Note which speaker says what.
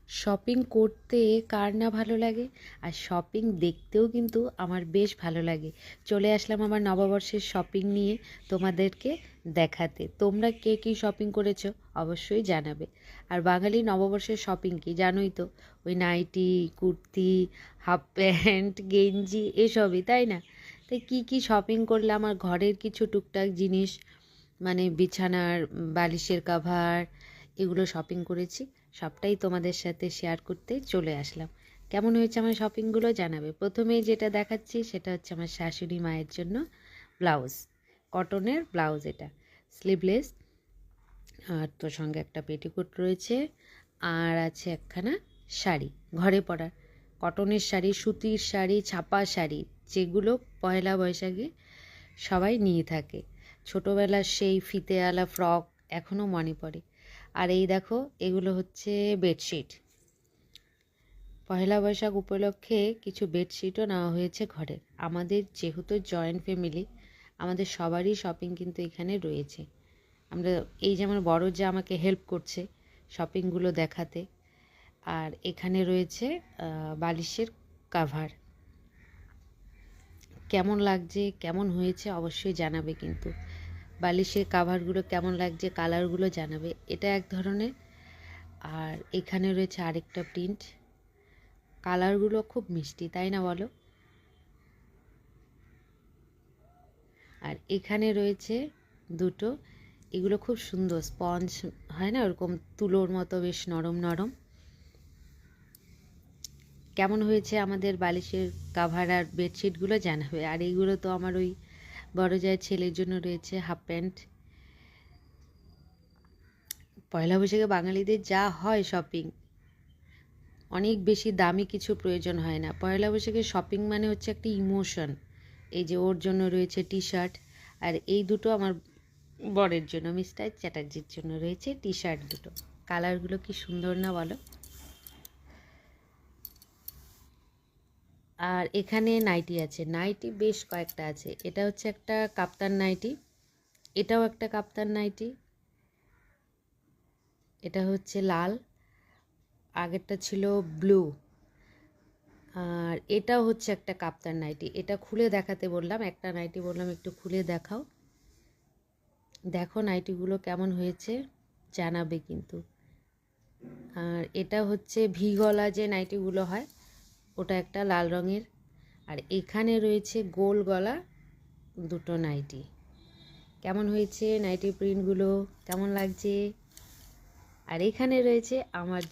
Speaker 1: Shopping করতে কার না ভালো লাগে, আর শপিং দেখতেও কিন্তু আমার বেশ ভালো লাগে। চলে আসলাম আমার নববর্ষের শপিং নিয়ে তোমাদেরকে দেখাতে। তোমরা কে কী শপিং করেছো অবশ্যই জানাবে। আর বাঙালি নববর্ষের শপিং কি জানোই তো, ওই নাইটি, কুর্তি, হাফ প্যান্ট, গেঞ্জি এসবই, তাই না? তাই কী কী শপিং করলে আমার ঘরের কিছু টুকটাক জিনিস, মানে বিছানার বালিশের কাভার, এগুলো শপিং করেছি, সবটাই তোমাদের সাথে শেয়ার করতে চলে আসলাম। কেমন হয়েছে আমার শপিংগুলো জানাবে। প্রথমেই যেটা দেখাচ্ছি সেটা হচ্ছে আমার শাশুড়ি মায়ের জন্য ব্লাউজ, কটনের ব্লাউজ, এটা স্লিভলেস, আর তোর সঙ্গে একটা পেটিকোট রয়েছে, আর আছে একখানা শাড়ি, ঘরে পরার কটনের শাড়ি, সুতির শাড়ি, ছাপা শাড়ি, যেগুলো পয়লা বৈশাখে সবাই নিয়ে থাকে। ছোটোবেলার সেই ফিতেওয়ালা ফ্রক এখনও মনে পড়ে। আর এই দেখো, এগুলো হচ্ছে বেডশিট। পয়লা বৈশাখ উপলক্ষে কিছু বেডশিটও নেওয়া হয়েছে ঘরের। আমাদের যেহেতু জয়েন্ট ফ্যামিলি, আমাদের সবারই শপিং কিন্তু এখানে রয়েছে। আমরা, এই যেমন বড় যা আমাকে হেল্প করছে শপিংগুলো দেখাতে। আর এখানে রয়েছে বালিশের কাভার। কেমন লাগছে, কেমন হয়েছে অবশ্যই জানাবে কিন্তু। বালিশের কাভারগুলো কেমন লাগছে, কালারগুলো জানাবে। এটা এক ধরনের। আর এখানে রয়েছে আরেকটা প্রিন্ট, কালারগুলো খুব মিষ্টি, তাই না বলো? আর এখানে রয়েছে দুটো, এগুলো খুব সুন্দর, স্পঞ্জ হয় না ওরকম, তুলোর মতো বেশ নরম নরম। কেমন হয়েছে আমাদের বালিশের কাভার আর বেডশিটগুলো জানাবে। আর এইগুলো তো আমার ওই বড় জায়ের ছেলের জন্য রয়েছে হাফ প্যান্ট। পয়লা বৈশাখে বাঙালিদের যা হয় শপিং, অনেক বেশি দামি কিছু প্রয়োজন হয় না। পয়লা বৈশাখে শপিং মানে হচ্ছে একটা ইমোশন। এই যে ওর জন্য রয়েছে টি শার্ট, আর এই দুটো আমার বরের জন্য, মিস্টার চ্যাটার্জির জন্য রয়েছে টি শার্ট দুটো। কালারগুলো কি সুন্দর না বলো? আর এখানে নাইটি আছে, নাইটি বেশ কয়েকটা আছে। এটা হচ্ছে একটা কাপ্তান নাইটি, এটাও একটা কাপ্তান নাইটি, এটা হচ্ছে লাল, আগেরটা ছিল ব্লু। আর এটাও হচ্ছে একটা কাপ্তান নাইটি। এটা খুলে দেখাতে বললাম, একটা নাইটি বললাম একটু খুলে দেখাও। দেখো নাইটিগুলো কেমন হয়েছে জানাবে কিন্তু। আর এটা হচ্ছে ভি গলা যে নাইটিগুলো হয়, ওটা একটা লাল রঙের। আর এখানে রয়েছে গোল গলা দুটো নাইটি। কেমন হয়েছে নাইটি প্রিন্টগুলো, কেমন লাগছে? আর এখানে রয়েছে আমার